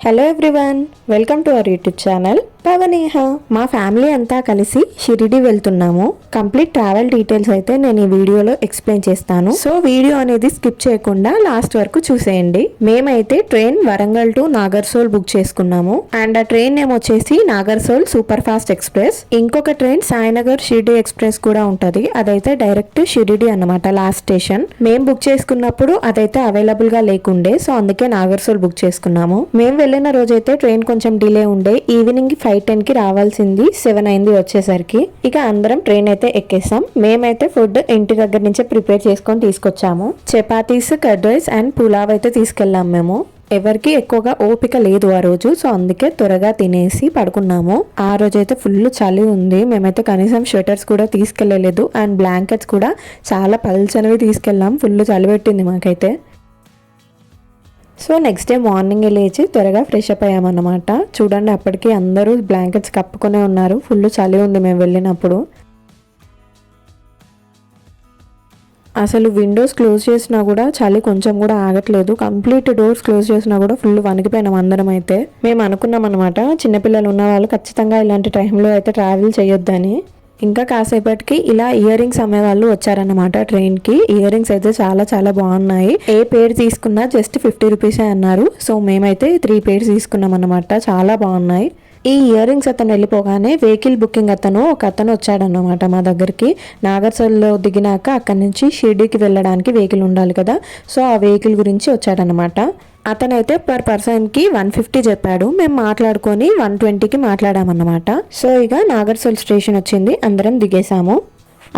Hello everyone, welcome to our YouTube channel Pavaneha. మా family అంతా కలిసి షిరిడి వెళ్తున్నాము. కంప్లీట్ ట్రావెల్ డీటెయిల్స్ అయితే నేను ఈ వీడియోలో ఎక్స్ప్లెయిన్ చేస్తాను. సో వీడియో అనేది స్కిప్ చేయకుండా లాస్ట్ వరకు చూసేయండి. మేమైతే train Warangal to Nagarsol book చేసుకున్నాము. అండ్ ఆ ట్రైన్ నేమ్ వచ్చేసి నాగర్సోల్ సూపర్ ఫాస్ట్ ఎక్స్ప్రెస్. ఇంకొక ట్రైన్ సాయినగర్ షిరిడి ఎక్స్ప్రెస్ కూడా ఉంటది. అదైతే డైరెక్ట్ షిరిడి అన్నమాట, లాస్ట్ స్టేషన్. మేము బుక్ చేసుకున్నప్పుడు అదైతే అవైలబుల్ గా లేకుండే, సో అందుకే నాగర్సోల్ బుక్ చేసుకున్నాము. మేము వెళ్ళిన రోజైతే ట్రైన్ కొంచెం డిలే ఉండే. ఈవినింగ్ 5:10 కి రావాల్సింది 7 అయింది వచ్చేసరికి. ఇక అందరం ట్రైన్ అయితే ఎక్కేసాం. మేమైతే ఫుడ్ ఇంటి దగ్గర నుంచే ప్రిపేర్ చేసుకొని తీసుకొచ్చాము. Chapatis, curd rice and pulao అయితే తీసుకెళ్ళాం మేము. ఎవరికి ఎక్కువగా ఓపిక లేదు ఆ రోజు, సో అందుకే త్వరగా తినేసి పడుకున్నాము. ఆ రోజు అయితే ఫుల్ చలి ఉంది. మేమైతే కనీసం స్వెటర్స్ కూడా తీసుకెళ్ళలేదు అండ్ బ్లాంకెట్స్ కూడా చాలా పల్చనివి తీసుకెళ్ళాం. ఫుల్ చలి పెట్టింది మాకైతే. సో నెక్స్ట్ డే మార్నింగ్ లేచి త్వరగా ఫ్రెష్ అప్ అయ్యామన్నమాట. చూడండి, అప్పటికి అందరూ బ్లాంకెట్స్ కప్పుకొనే ఉన్నారు. ఫుల్ చలి ఉంది మేము వెళ్ళినప్పుడు. అసలు విండోస్ క్లోజ్ చేసినా కూడా చలి కొంచెం కూడా ఆగట్లేదు. కంప్లీట్ డోర్స్ క్లోజ్ చేసినా కూడా ఫుల్ వణికిపోయినాం అందరం. అయితే మేము అనుకున్నాం అనమాట, చిన్నపిల్లలు ఉన్న వాళ్ళు ఖచ్చితంగా ఇలాంటి టైంలో అయితే ట్రావెల్ చేయొద్దని. ఇంకా కాసేపటికి ఇలా ఇయర్ రింగ్స్ అమ్మే వాళ్ళు వచ్చారన్నమాట ట్రైన్ కి. ఇయర్ రింగ్స్ అయితే చాలా చాలా బాగున్నాయి. ఏ పేర్ తీసుకున్నా జస్ట్ 50 రూపీసే అన్నారు. సో మేమైతే 3 పేర్స్ తీసుకున్నాం అన్నమాట. చాలా బాగున్నాయి. ఈ ఇయర్ రింగ్స్ అతను వెళ్ళిపోగానే వెహికల్ బుకింగ్ ఒక అతను వచ్చాడన్నమాట మా దగ్గరికి. నాగర్సోల్లో దిగినాక అక్కడి నుంచి షిర్డీకి వెళ్ళడానికి వెహికల్ ఉండాలి కదా, సో ఆ వెహికల్ గురించి వచ్చాడనమాట. అతనైతే పర్ పర్సన్కి 150 చెప్పాడు. మేము మాట్లాడుకొని 120కి మాట్లాడామన్నమాట. సో ఇక నాగర్సోల్ స్టేషన్ వచ్చింది, అందరం దిగేసాము.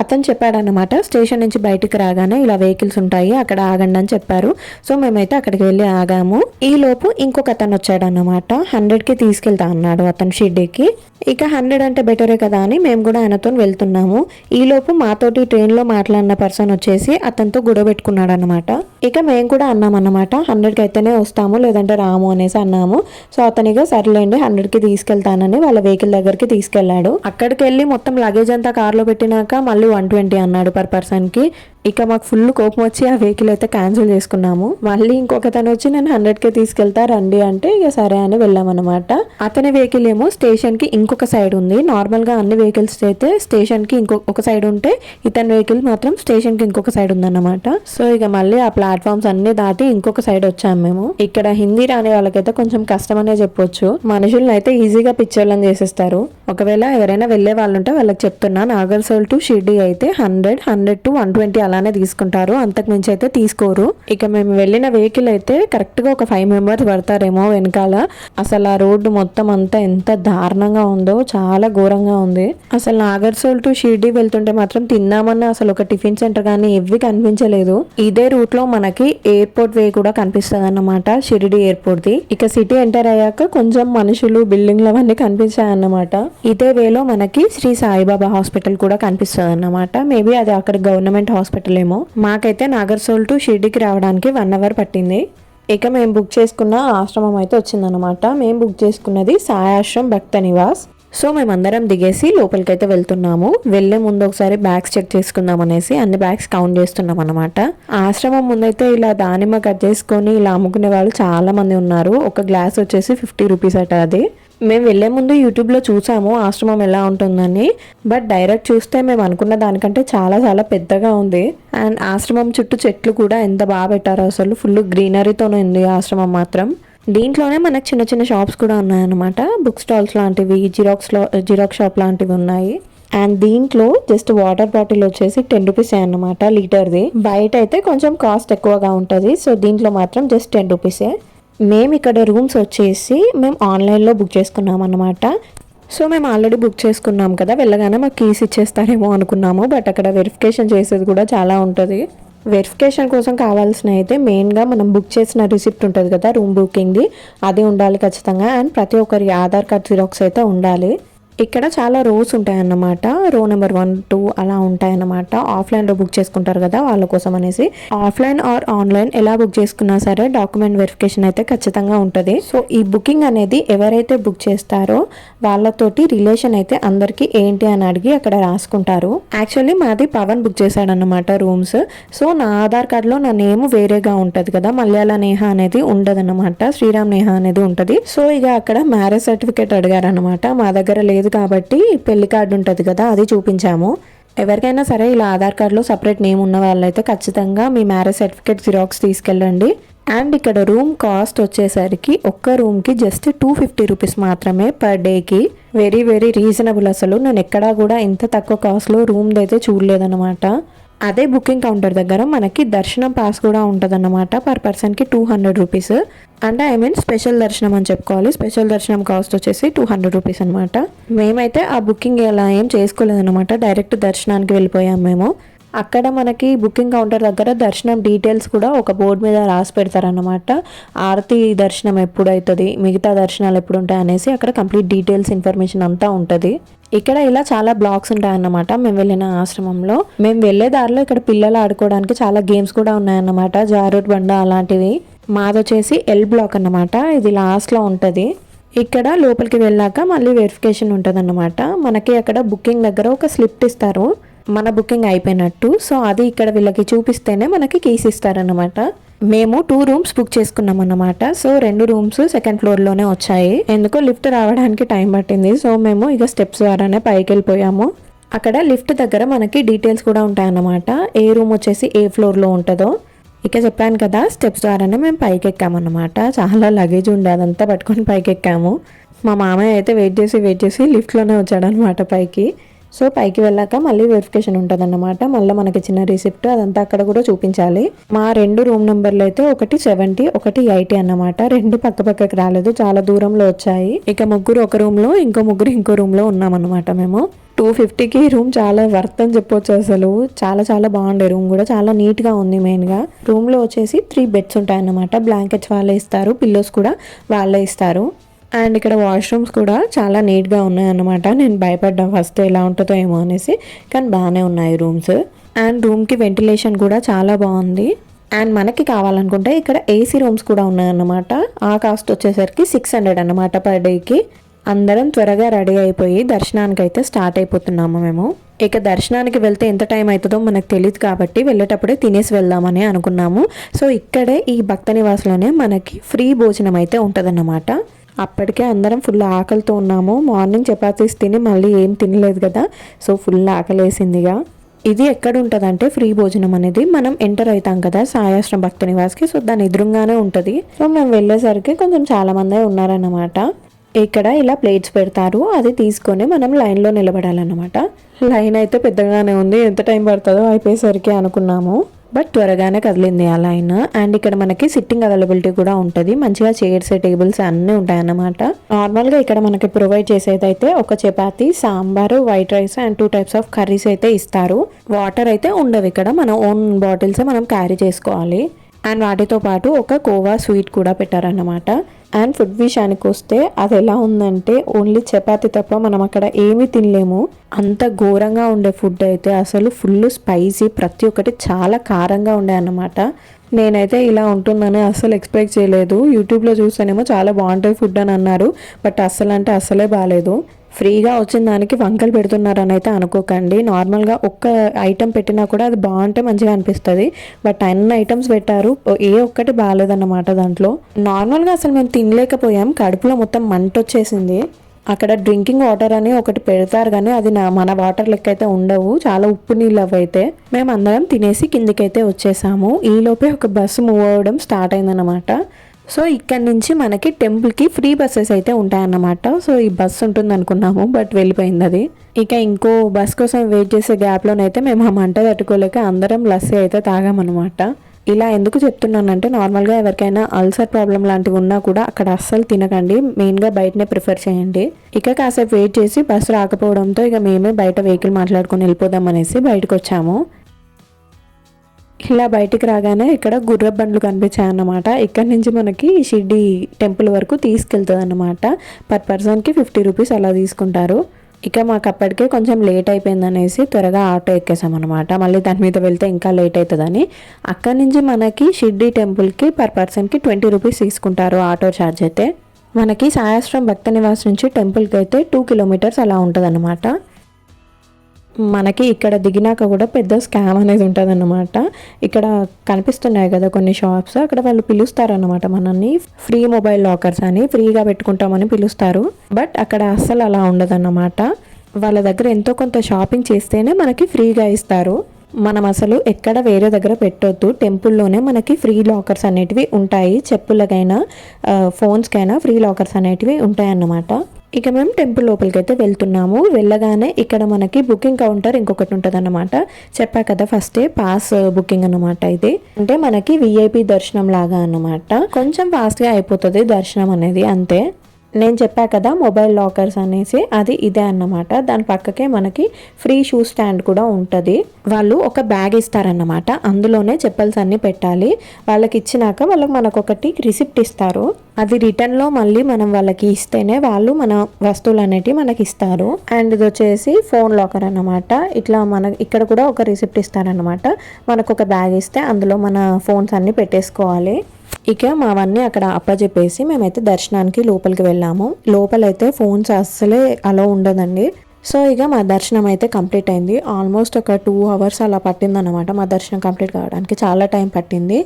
అతను చెప్పాడన్నమాట, స్టేషన్ నుంచి బయటికి రాగానే ఇలా వెహికల్స్ ఉంటాయి, అక్కడ ఆగండి అని చెప్పారు. సో మేమైతే అక్కడికి వెళ్ళి ఆగాము. ఈ లోపు ఇంకొక అతను వచ్చాడన్నమాట. 100కి తీసుకెళ్తా అన్నాడు అతను షిర్డీకి. ఇక 100 అంటే బెటరే కదా అని మేము కూడా ఆయనతో వెళ్తున్నాము. ఈ లోపు మాతోటి ట్రైన్లో మాట్లాడిన పర్సన్ వచ్చేసి అతనితో గొడవ పెట్టుకున్నాడు అనమాట. ఇక మేము కూడా అన్నామన్నమాట, 100కి అయితేనే వస్తాము లేదంటే రాము అనేసి అన్నాము. సో అతనిగా సర్లేండి 100కి తీసుకెళ్తానని వాళ్ళ వెహికల్ దగ్గరికి తీసుకెళ్లాడు. అక్కడికి వెళ్ళి మొత్తం లగేజ్ అంతా కార్లో పెట్టినాక మళ్ళీ 120 అన్నాడు పర్ పర్సన్ కి. ఇక మాకు ఫుల్ కోపం వచ్చి ఆ వెహికల్ అయితే క్యాన్సిల్ చేసుకున్నాము. మళ్ళీ ఇంకొకతను వచ్చి నేను 100కే తీసుకెళ్తా రండి అంటే ఇక సరే అని వెళ్ళామన్నమాట. అతని వెహికల్ ఏమో స్టేషన్ కి ఇంకొక సైడ్ ఉంది. నార్మల్ గా అన్ని వెహికల్స్ అయితే స్టేషన్ కి ఇంకొక సైడ్ ఉంటే ఇతని వెహికల్ మాత్రం స్టేషన్ కి ఇంకొక సైడ్ ఉందన్నమాట. సో ఇక మళ్ళీ ఆ ప్లాట్ఫామ్స్ అన్ని దాటి ఇంకొక సైడ్ వచ్చాము మేము. ఇక్కడ హిందీ రాని వాళ్ళకైతే కొంచెం కష్టం అనే చెప్పొచ్చు. మనుషులను అయితే ఈజీగా పిక్చర్లను చేసేస్తారు. ఒకవేళ ఎవరైనా వెళ్లే వాళ్ళు ఉంటే వాళ్ళకి చెప్తున్నా, నాగర్సోల్ టు షిర్డీ అయితే 100 to 120 అలానే తీసుకుంటారు, అంతకు మించి అయితే తీసుకోరు. ఇక మేము వెళ్ళిన వెహికల్ అయితే కరెక్ట్ గా ఒక 5 మెంబర్స్ పడతారేమో వెనకాల. అసలు ఆ రోడ్డు మొత్తం అంతా ఎంత దారుణంగా ఉందో, చాలా ఘోరంగా ఉంది. అసలు నాగర్సోల్ టు షిర్డీ వెళ్తుంటే మాత్రం తిన్నామన్నా అసలు ఒక టిఫిన్ సెంటర్ కానీ ఎవ్వి కనిపించలేదు. ఇదే రూట్ లో మనకి ఎయిర్పోర్ట్ వే కూడా కనిపిస్తుంది అన్నమాట, షిరిడి ఎయిర్పోర్ట్ ది. ఇక సిటీ ఎంటర్ అయ్యాక కొంచెం మనుషులు, బిల్డింగ్లు అవన్నీ కనిపించాయి అన్నమాట. ఇదే వేలో మనకి శ్రీ సాయిబాబా హాస్పిటల్ కూడా కనిపిస్తుంది అన్నమాట. మేబీ అది అక్కడ గవర్నమెంట్ హాస్పిటల్ ఏమో. మాకైతే నాగర్సోల్ టు షిర్డీకి రావడానికి 1 అవర్ పట్టింది. ఇక మేము బుక్ చేసుకున్న ఆశ్రమం అయితే వచ్చిందనమాట. మేము బుక్ చేసుకున్నది సాయి ఆశ్రమ్ భక్త నివాస్. సో మేమందరం దిగేసి లోపలికైతే వెళ్తున్నాము. వెళ్లే ముందు ఒకసారి బ్యాగ్స్ చెక్ చేసుకుందాం అనేసి అన్ని బ్యాగ్స్ కౌంట్ చేస్తున్నాం అనమాట. ఆశ్రమం ముందైతే ఇలా దానిమ్మ కట్ చేసుకొని ఇలా అమ్ముకునే వాళ్ళు చాలా మంది ఉన్నారు. ఒక గ్లాస్ వచ్చేసి 50 రూపీస్ అట. అది మేము వెళ్లే ముందు యూట్యూబ్లో చూసాము ఆశ్రమం ఎలా ఉంటుందని. బట్ డైరెక్ట్ చూస్తే మేము అనుకున్న దానికంటే చాలా చాలా పెద్దగా ఉంది. అండ్ ఆశ్రమం చుట్టూ చెట్లు కూడా ఎంత బాగా పెట్టారో, అసలు ఫుల్ గ్రీనరీతోనే ఉంది ఆశ్రమం మాత్రం. దీంట్లోనే మనకు చిన్న చిన్న షాప్స్ కూడా ఉన్నాయన్నమాట. బుక్ స్టాల్స్ లాంటివి, జిరాక్స్ షాప్ లాంటివి ఉన్నాయి. అండ్ దీంట్లో జస్ట్ వాటర్ బాటిల్ వచ్చేసి 10 రూపీసే అన్నమాట లీటర్ది. బయట అయితే కొంచెం కాస్ట్ ఎక్కువగా ఉంటుంది. సో దీంట్లో మాత్రం జస్ట్ 10 రూపీసే. మేము ఇక్కడ రూమ్స్ వచ్చేసి మేము ఆన్లైన్లో బుక్ చేసుకున్నాం అన్నమాట. సో మేము ఆల్రెడీ బుక్ చేసుకున్నాం కదా, వెళ్ళగానే మాకు కీస్ ఇచ్చేస్తారేమో అనుకున్నాము. బట్ అక్కడ వెరిఫికేషన్ చేసేది కూడా చాలా ఉంటుంది. వెరిఫికేషన్ కోసం కావాల్సిన అయితే మెయిన్గా మనం బుక్ చేసిన రిసిప్ట్ ఉంటుంది కదా రూమ్ బుకింగ్ది, అది ఉండాలి ఖచ్చితంగా. అండ్ ప్రతి ఒక్కరి ఆధార్ కార్డ్ జిరాక్స్ అయితే ఉండాలి. ఇక్కడ చాలా రోస్ ఉంటాయన్నమాట. రో నెంబర్ 1, 2 అలా ఉంటాయన్నమాట. ఆఫ్లైన్లో బుక్ చేసుకుంటారు కదా వాళ్ళ కోసం అనేసి. ఆఫ్లైన్ ఆర్ ఆన్లైన్ ఎలా బుక్ చేసుకున్నా సరే డాక్యుమెంట్ వెరిఫికేషన్ అయితే ఖచ్చితంగా ఉంటుంది. సో ఈ బుకింగ్ అనేది ఎవరైతే బుక్ చేస్తారో వాళ్ళతోటి రిలేషన్ అయితే అందరికీ ఏంటి అని అడిగి అక్కడ రాసుకుంటారు. యాక్చువల్లీ మాది పవన్ బుక్ చేశాడన్నమాట రూమ్స్. సో నా ఆధార్ కార్డులో నా నేమ్ వేరేగా ఉంటుంది కదా, మలయాళ నేహ అనేది ఉండదన్నమాట, శ్రీరామ్ నేహ అనేది ఉంటుంది. సో ఇక అక్కడ మ్యారేజ్ సర్టిఫికేట్ అడిగారనమాట. మా దగ్గర లేదు కాబట్టి పెళ్లి కార్డు ఉంటుంది కదా అది చూపించాము. ఎవరికైనా సరే ఇలా ఆధార్ కార్డులో సపరేట్ నేమ్ ఉన్న వాళ్ళైతే ఖచ్చితంగా మీ మ్యారేజ్ సర్టిఫికేట్ జిరాక్స్ తీసుకెళ్ళండి. అండ్ ఇక్కడ రూమ్ కాస్ట్ వచ్చేసరికి ఒక్క రూమ్కి జస్ట్ 250 రూపీస్ మాత్రమే పర్ డేకి. Very very reasonable. అసలు నేను ఎక్కడా కూడా ఇంత తక్కువ కాస్ట్లో రూమ్ది అయితే చూడలేదన్నమాట. అదే బుకింగ్ కౌంటర్ దగ్గర మనకి దర్శనం పాస్ కూడా ఉంటుంది అన్నమాట. పర్ పర్సన్కి 200 రూపీస్. అంటే స్పెషల్ దర్శనం అని చెప్పుకోవాలి. స్పెషల్ దర్శనం కాస్ట్ వచ్చేసి 200 రూపీస్ అనమాట. మేమైతే ఆ బుకింగ్ ఎలా ఏం చేసుకోలేదన్నమాట. డైరెక్ట్ దర్శనానికి వెళ్ళిపోయాం మేము. అక్కడ మనకి బుకింగ్ కౌంటర్ దగ్గర దర్శనం డీటెయిల్స్ కూడా ఒక బోర్డు మీద రాసి పెడతారన్నమాట. ఆరతి దర్శనం ఎప్పుడు అవుతుంది, మిగతా దర్శనాలు ఎప్పుడు ఉంటాయి అనేసి అక్కడ కంప్లీట్ డీటెయిల్స్ ఇన్ఫర్మేషన్ అంతా ఉంటుంది. ఇక్కడ ఇలా చాలా బ్లాక్స్ ఉంటాయన్నమాట. మేము వెళ్ళిన ఆశ్రమంలో మేము వెళ్ళే దారిలో ఇక్కడ పిల్లలు ఆడుకోవడానికి చాలా గేమ్స్ కూడా ఉన్నాయన్నమాట. జారుడు బండ అలాంటివి. మాదొచ్చేసి ఎల్ బ్లాక్ అన్నమాట. ఇది లాస్ట్లో ఉంటుంది. ఇక్కడ లోపలికి వెళ్ళాక మళ్ళీ వెరిఫికేషన్ ఉంటుంది అన్నమాట. మనకి అక్కడ బుకింగ్ దగ్గర ఒక స్లిప్ ఇస్తారు మన బుకింగ్ అయిపోయినట్టు. సో అది ఇక్కడ వీళ్ళకి చూపిస్తేనే మనకి కీస్ ఇస్తారన్నమాట. మేము 2 రూమ్స్ బుక్ చేసుకున్నాం అన్నమాట. సో 2 రూమ్స్ సెకండ్ ఫ్లోర్లోనే వచ్చాయి. ఎందుకో లిఫ్ట్ రావడానికి టైం పట్టింది. సో మేము ఇక స్టెప్స్ ద్వారానే పైకి వెళ్ళిపోయాము. అక్కడ లిఫ్ట్ దగ్గర మనకి డీటెయిల్స్ కూడా ఉంటాయన్నమాట. ఏ రూమ్ వచ్చేసి ఏ ఫ్లోర్లో ఉంటుందో. ఇక చెప్పాను కదా స్టెప్స్ ద్వారానే మేము పైకి ఎక్కామన్నమాట. చాలా లగేజ్ ఉండే అదంతా పట్టుకొని పైకి ఎక్కాము. మా మామయ్య అయితే వెయిట్ చేసి లిఫ్ట్లోనే వచ్చాడనమాట పైకి. సో పైకి వెళ్ళాక మళ్ళీ వెరిఫికేషన్ ఉంటుంది అన్నమాట. మళ్ళీ మనకి చిన్న రిసిప్ట్ అదంతా అక్కడ కూడా చూపించాలి. మా 2 రూమ్ నెంబర్లు అయితే ఒకటి 70, ఒకటి 80 అన్నమాట. 2 పక్కకి రాలేదు, చాలా దూరంలో వచ్చాయి. ఇక ముగ్గురు ఒక రూమ్లో, ముగ్గురు ఇంకో రూమ్లో ఉన్నామన్నమాట మేము. 250కి రూమ్ చాలా వర్త్ అని చెప్పొచ్చు. అసలు చాలా చాలా బాగుండే రూమ్ కూడా. చాలా నీట్గా ఉంది. మెయిన్గా రూమ్లో వచ్చేసి 3 బెడ్స్ ఉంటాయన్నమాట. బ్లాంకెట్స్ వాళ్ళే ఇస్తారు, పిల్లోస్ కూడా వాళ్ళే ఇస్తారు. అండ్ ఇక్కడ వాష్రూమ్స్ కూడా చాలా నీట్గా ఉన్నాయన్నమాట. నేను భయపడ్డా ఫస్ట్ ఎలా ఉంటుందో ఏమో అనేసి, కానీ బాగానే ఉన్నాయి రూమ్స్. అండ్ రూమ్కి వెంటిలేషన్ కూడా చాలా బాగుంది. అండ్ మనకి కావాలనుకుంటే ఇక్కడ ఏసీ రూమ్స్ కూడా ఉన్నాయన్నమాట. ఆ కాస్ట్ వచ్చేసరికి 600 అన్నమాట పర్ డేకి. అందరం త్వరగా రెడీ అయిపోయి దర్శనానికి అయితే స్టార్ట్ అయిపోతున్నాము మేము. ఇక దర్శనానికి వెళ్తే ఎంత టైం అవుతుందో మనకు తెలియదు కాబట్టి వెళ్ళేటప్పుడే తినేసి వెళ్దామని అనుకున్నాము. సో ఇక్కడే ఈ భక్త నివాసంలోనే మనకి ఫ్రీ భోజనం అయితే ఉంటుందన్నమాట. అప్పటికే అందరం ఫుల్ ఆకలితో ఉన్నాము. మార్నింగ్ చపాతీస్ తిని మళ్ళీ ఏం తినలేదు కదా, సో ఫుల్ ఆకలేసిందిగా. ఇది ఎక్కడ ఉంటుందంటే ఫ్రీ భోజనం అనేది మనం ఎంటర్ అవుతాం కదా సాయాశ్రమ భక్త నివాస్కి, సో దాని ఎదురుగానే ఉంటుంది. సో మేము వెళ్ళేసరికి కొంచెం చాలా మందే ఉన్నారన్నమాట. ఇక్కడ ఇలా ప్లేట్స్ పెడతారు, అది తీసుకొని మనం లైన్లో నిలబడాలన్నమాట. లైన్ అయితే పెద్దగానే ఉంది, ఎంత టైం పడుతుందో అయిపోయేసరికి అనుకున్నాము, బట్ త్వరగానే కదిలింది ఆ లైన్. అండ్ ఇక్కడ మనకి సిట్టింగ్ అవైలబిలిటీ కూడా ఉంటుంది. మంచిగా చైర్స్, టేబుల్స్ అన్నీ ఉంటాయన్నమాట. నార్మల్గా ఇక్కడ మనకి ప్రొవైడ్ చేసేది అయితే ఒక chapati, sambar, white rice and 2 types of curries అయితే ఇస్తారు. వాటర్ అయితే ఉండవు ఇక్కడ, మన ఓన్ బాటిల్స్ మనం క్యారీ చేసుకోవాలి. అండ్ వాటితో పాటు ఒక కోవా స్వీట్ కూడా పెట్టారన్నమాట. అండ్ ఫుడ్ విషయానికి వస్తే అది ఎలా ఉందంటే ఓన్లీ చపాతీ తప్ప మనం అక్కడ ఏమీ తినలేము. అంత ఘోరంగా ఉండే ఫుడ్ అయితే, అసలు ఫుల్ స్పైసీ, ప్రతి ఒక్కటి చాలా కారంగా ఉండే అన్నమాట. నేనైతే ఇలా ఉంటుందని అస్సలు ఎక్స్పెక్ట్ చేయలేదు. యూట్యూబ్లో చూస్తేనేమో చాలా బాగుంటుంది ఫుడ్ అని అన్నారు, బట్ అస్సలు అంటే అస్సలే బాగాలేదు. ఫ్రీగా వచ్చిన దానికి వంకలు పెడుతున్నారని అయితే అనుకోకండి. నార్మల్గా ఒక్క ఐటెం పెట్టినా కూడా అది బాగుంటే మంచిగా అనిపిస్తుంది, బట్ అన్ని ఐటమ్స్ పెట్టారు, ఏ ఒక్కటి బాగాలేదన్నమాట దాంట్లో. నార్మల్గా అసలు మేము తినలేకపోయాం, కడుపులో మొత్తం మంట వచ్చేసింది. అక్కడ డ్రింకింగ్ వాటర్ అని ఒకటి పెడతారు కానీ అది మన వాటర్ లెక్క అయితే ఉండవు, చాలా ఉప్పు నీళ్ళు అవైతే. మేము అందరం తినేసి కిందికైతే వచ్చేసాము. ఈలోపే ఒక బస్సు మూవ్ అవ్వడం స్టార్ట్ అయిందన్నమాట. సో ఇక్కడ నుంచి మనకి టెంపుల్కి ఫ్రీ బస్సెస్ అయితే ఉంటాయన్నమాట. సో ఈ బస్సు ఉంటుంది అనుకున్నాము, బట్ వెళ్ళిపోయింది అది. ఇక ఇంకో బస్ కోసం వెయిట్ చేసే గ్యాప్లోనైతే మేము ఆ మంట తట్టుకోలేక అందరం లస్సీ అయితే తాగామన్నమాట. ఇలా ఎందుకు చెప్తున్నానంటే నార్మల్గా ఎవరికైనా అల్సర్ ప్రాబ్లం లాంటివి ఉన్నా కూడా అక్కడ అస్సలు తినకండి, మెయిన్గా బయటనే ప్రిఫర్ చేయండి. ఇక కాసేపు వెయిట్ చేసి బస్సు రాకపోవడంతో ఇక మేమే బయట వెహికల్ మాట్లాడుకొని వెళ్ళిపోదాం అనేసి బయటకు వచ్చాము. ఇలా బయటికి రాగానే ఇక్కడ గుర్ర బండ్లు కనిపించాయన్నమాట. ఇక్కడ నుంచి మనకి షిర్డీ టెంపుల్ వరకు తీసుకెళ్తుంది అన్నమాట. పర్ పర్సన్కి 50 రూపీస్ అలా తీసుకుంటారు. ఇక మాకు అప్పటికే కొంచెం లేట్ అయిపోయిందనేసి త్వరగా ఆటో ఎక్కేసాం అనమాట. మళ్ళీ దాని మీద వెళ్తే ఇంకా లేట్ అవుతుందని. అక్కడి నుంచి మనకి షిర్డీ టెంపుల్కి పర్ పర్సన్కి 20 రూపీస్ తీసుకుంటారు ఆటో ఛార్జ్ అయితే. మనకి సాయాశ్రం భక్త నివాస్ నుంచి టెంపుల్కి అయితే 2 కిలోమీటర్స్ అలా ఉంటుంది. మనకి ఇక్కడ దిగినాక కూడా పెద్ద స్కామ్ అనేది ఉంటుందన్నమాట. ఇక్కడ కనిపిస్తున్నాయి కదా కొన్ని షాప్స్, అక్కడ వాళ్ళు పిలుస్తారన్నమాట మనల్ని ఫ్రీ మొబైల్ లాకర్స్ అని, ఫ్రీగా పెట్టుకుంటామని పిలుస్తారు. బట్ అక్కడ అస్సలు అలా ఉండదన్నమాట. వాళ్ళ దగ్గర ఎంతో కొంత షాపింగ్ చేస్తేనే మనకి ఫ్రీగా ఇస్తారు. మనం అసలు ఎక్కడ వేరే దగ్గర పెట్టొద్దు. టెంపుల్లోనే మనకి ఫ్రీ లాకర్స్ అనేటివి ఉంటాయి. చెప్పులకైనా ఫోన్స్కైనా ఫ్రీ లాకర్స్ అనేటివి ఉంటాయన్నమాట. ఇక మేము టెంపుల్ లోపలికి అయితే వెళ్తున్నాము. వెళ్ళగానే ఇక్కడ మనకి బుకింగ్ కౌంటర్ ఇంకొకటి ఉంటుంది అన్నమాట. చెప్పా కదా ఫస్టే పాస్ బుకింగ్ అన్నమాట. ఇది అంటే మనకి విఐపి దర్శనం లాగా అన్నమాట. కొంచెం ఫాస్ట్గా అయిపోతుంది దర్శనం అనేది, అంతే. నేను చెప్పా కదా మొబైల్ లాకర్స్ అనేసి, అది ఇదే అన్నమాట. దాని పక్కకే మనకి ఫ్రీ షూ స్టాండ్ కూడా ఉంటుంది. వాళ్ళు ఒక బ్యాగ్ ఇస్తారన్నమాట, అందులోనే చెప్పల్స్ అన్నీ పెట్టాలి. వాళ్ళకి ఇచ్చినాక వాళ్ళకి మనకు ఒకటి రిసిప్ట్ ఇస్తారు. అది రిటర్న్లో మళ్ళీ మనం వాళ్ళకి ఇస్తేనే వాళ్ళు మన వస్తువులు అనేటివి మనకి ఇస్తారు. అండ్ ఇది వచ్చేసి ఫోన్ లాకర్ అన్నమాట. ఇట్లా ఇక్కడ కూడా ఒక రిసిప్ట్ ఇస్తారన్నమాట. మనకు ఒక బ్యాగ్ ఇస్తే అందులో మన ఫోన్స్ అన్నీ పెట్టేసుకోవాలి. ఇక మావన్నీ అక్కడ అప్పచెప్పేసి మేమైతే దర్శనానికి లోపలికి వెళ్ళాము. లోపలైతే ఫోన్స్ అస్సలే అలా ఉండదండి. సో ఇక మా దర్శనం అయితే కంప్లీట్ అయింది. ఆల్మోస్ట్ ఒక 2 hours అలా పట్టిందన్నమాట మా దర్శనం కంప్లీట్ కావడానికి. చాలా టైం పట్టింది.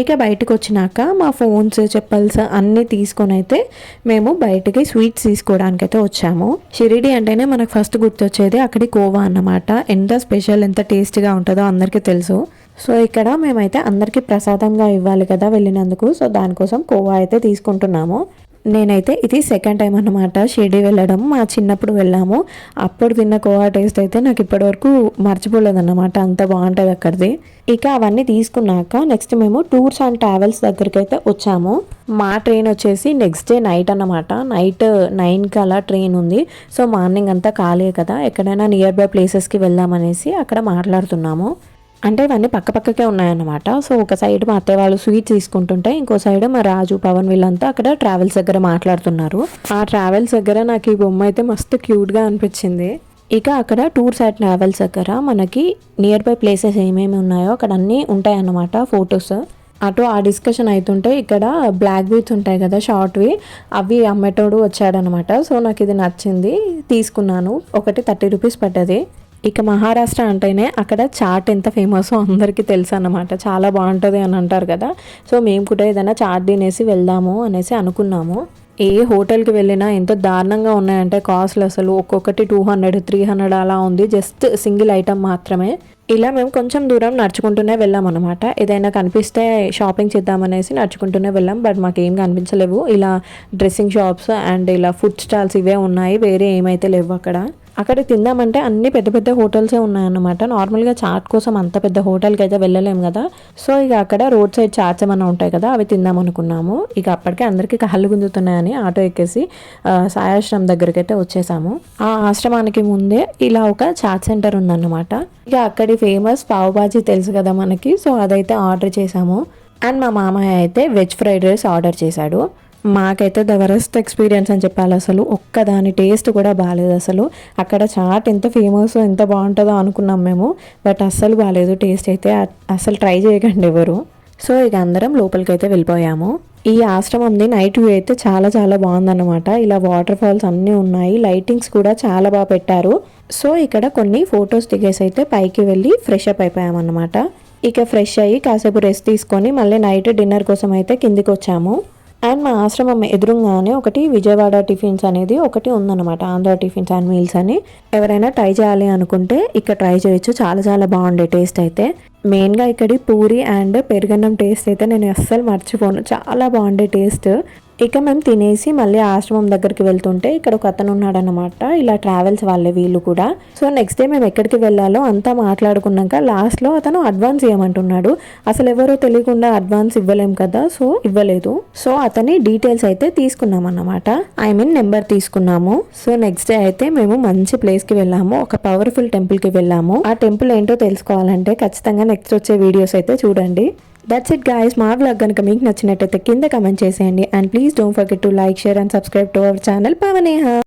ఇక బయటకు వచ్చినాక మా ఫోన్స్, చెప్పల్స్ అన్నీ తీసుకొని అయితే మేము బయటికి స్వీట్స్ తీసుకోవడానికి అయితే వచ్చాము. షిరిడి అంటేనే మనకు ఫస్ట్ గుర్తొచ్చేది అక్కడి కోవా అన్నమాట. ఎంత స్పెషల్, ఎంత టేస్టీగా ఉంటుందో అందరికీ తెలుసు. సో ఇక్కడ మేమైతే అందరికీ ప్రసాదంగా ఇవ్వాలి కదా వెళ్ళినందుకు. సో దానికోసం కోవా అయితే తీసుకుంటున్నాము. నేనైతే ఇది సెకండ్ టైం అన్నమాట షిరిడి వెళ్ళడం. మా చిన్నప్పుడు వెళ్ళాము, అప్పుడు తిన్న కోవా టేస్ట్ అయితే నాకు ఇప్పటివరకు మర్చిపోలేదన్నమాట. అంత బాగుంటుంది అక్కడిది. ఇక అవన్నీ తీసుకున్నాక నెక్స్ట్ మేము టూర్స్ అండ్ ట్రావెల్స్ దగ్గరికి అయితే వచ్చాము. మా ట్రైన్ వచ్చేసి నెక్స్ట్ డే నైట్ అన్నమాట. నైట్ 9కి అలా ట్రైన్ ఉంది. సో మార్నింగ్ అంతా ఖాళీ కదా, ఎక్కడైనా నియర్ బై ప్లేసెస్కి వెళ్దామనేసి అక్కడ మాట్లాడుతున్నాము. అంటే ఇవన్నీ పక్కపక్కకే ఉన్నాయన్నమాట. సో ఒక సైడ్ మా అత్తయ్య వాళ్ళు స్వీట్స్ తీసుకుంటుంటే, ఇంకో సైడ్ మా రాజు, పవన్ వీళ్ళంతా అక్కడ ట్రావెల్స్ దగ్గర మాట్లాడుతున్నారు. ఆ ట్రావెల్స్ దగ్గర నాకు ఈ బొమ్మ అయితే మస్తు క్యూట్గా అనిపించింది. ఇక అక్కడ టూర్స్ అండ్ ట్రావెల్స్ దగ్గర మనకి నియర్ బై ప్లేసెస్ ఏమేమి ఉన్నాయో అక్కడ అన్నీ ఉంటాయన్నమాట ఫొటోస్. అటు ఆ డిస్కషన్ అవుతుంటే ఇక్కడ బ్లాక్ బీట్స్ ఉంటాయి కదా షార్ట్వి, అవి అమ్మేటోడు వచ్చాడనమాట. సో నాకు ఇది నచ్చింది, తీసుకున్నాను. ఒకటి 30 రూపీస్ పడ్డది. ఇక మహారాష్ట్ర అంటేనే అక్కడ చాట్ ఎంత ఫేమసో అందరికీ తెలుసు అన్నమాట. చాలా బాగుంటుంది అని అంటారు కదా. సో మేము కూడా ఏదైనా చాట్ తినేసి వెళ్దాము అనేసి అనుకున్నాము. ఏ హోటల్కి వెళ్ళినా ఎంతో దారుణంగా ఉన్నాయంటే కాస్ట్లు, అసలు ఒక్కొక్కటి 200, 300 అలా ఉంది, జస్ట్ సింగిల్ ఐటమ్ మాత్రమే. ఇలా మేము కొంచెం దూరం నడుచుకుంటూనే వెళ్ళాం అనమాట. ఏదైనా కనిపిస్తే షాపింగ్ చేద్దామనేసి నడుచుకుంటూనే వెళ్ళాం. బట్ మాకేం కనిపించలేవు. ఇలా డ్రెస్సింగ్ షాప్స్ అండ్ ఇలా ఫుడ్ స్టాల్స్ ఇవే ఉన్నాయి, వేరే ఏమైతే లేవు అక్కడ. అక్కడ తిందామంటే అన్ని పెద్ద పెద్ద హోటల్సే ఉన్నాయన్నమాట. నార్మల్గా చాట్ కోసం అంత పెద్ద హోటల్కి అయితే వెళ్ళలేము కదా. సో ఇక అక్కడ రోడ్ సైడ్ చాట్స్ ఏమన్నా ఉంటాయి కదా, అవి తిందాం అనుకున్నాము. ఇక అప్పటికే అందరికీ కళ్ళు గుంజుతున్నాయని ఆటో ఎక్కేసి సాయాశ్రమం దగ్గరికి అయితే వచ్చేసాము. ఆ ఆశ్రమానికి ముందే ఇలా ఒక చాట్ సెంటర్ ఉందన్నమాట. ఇక అక్కడి ఫేమస్ పావ్ బాజీ తెలుసు కదా మనకి. సో అదైతే ఆర్డర్ చేసాము. అండ్ మా మామయ్య అయితే వెజ్ ఫ్రైడ్ రైస్ ఆర్డర్ చేశాడు. మాకైతే ద వరస్ట్ ఎక్స్పీరియన్స్ అని చెప్పాలి. అసలు ఒక్కదాని టేస్ట్ కూడా బాగాలేదు. అసలు అక్కడ చాట్ ఎంత ఫేమస్, ఎంత బాగుంటుందో అనుకున్నాం మేము, బట్ అస్సలు బాగాలేదు టేస్ట్ అయితే. అసలు ట్రై చేయకండి ఎవరు. సో ఇక అందరం లోపలికి అయితే వెళ్ళిపోయాము. ఈ ఆశ్రమంది నైట్ వ్యూ అయితే చాలా చాలా బాగుందన్నమాట. ఇలా వాటర్ ఫాల్స్ అన్నీ ఉన్నాయి, లైటింగ్స్ కూడా చాలా బాగా పెట్టారు. సో ఇక్కడ కొన్ని ఫొటోస్ దిగేసి అయితే పైకి వెళ్ళి ఫ్రెష్ అప్ అయిపోయామన్నమాట. ఇక ఫ్రెష్ అయ్యి కాసేపు రెస్ట్ తీసుకొని మళ్ళీ నైట్ డిన్నర్ కోసం అయితే కిందికి వచ్చాము. అండ్ మా ఆశ్రమం ఎదురుగానే ఒకటి విజయవాడ టిఫిన్స్ అనేది ఒకటి ఉందన్నమాట. ఆంధ్ర టిఫిన్స్ అండ్ మీల్స్ అని. ఎవరైనా ట్రై చేయాలి అనుకుంటే ఇక్కడ ట్రై చేయొచ్చు. చాలా చాలా బాగుండే టేస్ట్ అయితే. మెయిన్గా ఇక్కడి పూరి అండ్ పెరుగన్నం టేస్ట్ అయితే నేను అస్సలు మర్చిపోను, చాలా బాగుండే టేస్ట్. ఇక మేము తినేసి మళ్ళీ ఆశ్రమం దగ్గరికి వెళ్తుంటే ఇక్కడ ఒక అతను ఉన్నాడనమాట. ఇలా ట్రావెల్స్ వాళ్ళే వీళ్ళు కూడా. సో నెక్స్ట్ డే మేము ఎక్కడికి వెళ్ళాలో అంతా మాట్లాడుకున్నాక లాస్ట్లో అతను అడ్వాన్స్ ఇవ్వమంటున్నాడు. అసలు ఎవరో తెలియకుండా అడ్వాన్స్ ఇవ్వలేం కదా, సో ఇవ్వలేదు. సో అతని డీటెయిల్స్ అయితే తీసుకున్నాం అన్నమాట. నెంబర్ తీసుకున్నాము. సో నెక్స్ట్ డే అయితే మేము మంచి ప్లేస్కి వెళ్ళాము. ఒక పవర్ఫుల్ టెంపుల్కి వెళ్ళాము. ఆ టెంపుల్ ఏంటో తెలుసుకోవాలంటే ఖచ్చితంగా నెక్స్ట్ వచ్చే వీడియోస్ అయితే చూడండి. That's it guys. మా వ్లాగ్ కనుక మీకు నచ్చినట్టయితే కింద కమెంట్ చేసేయండి. And please don't forget to like, share and subscribe to our channel పవనేహ.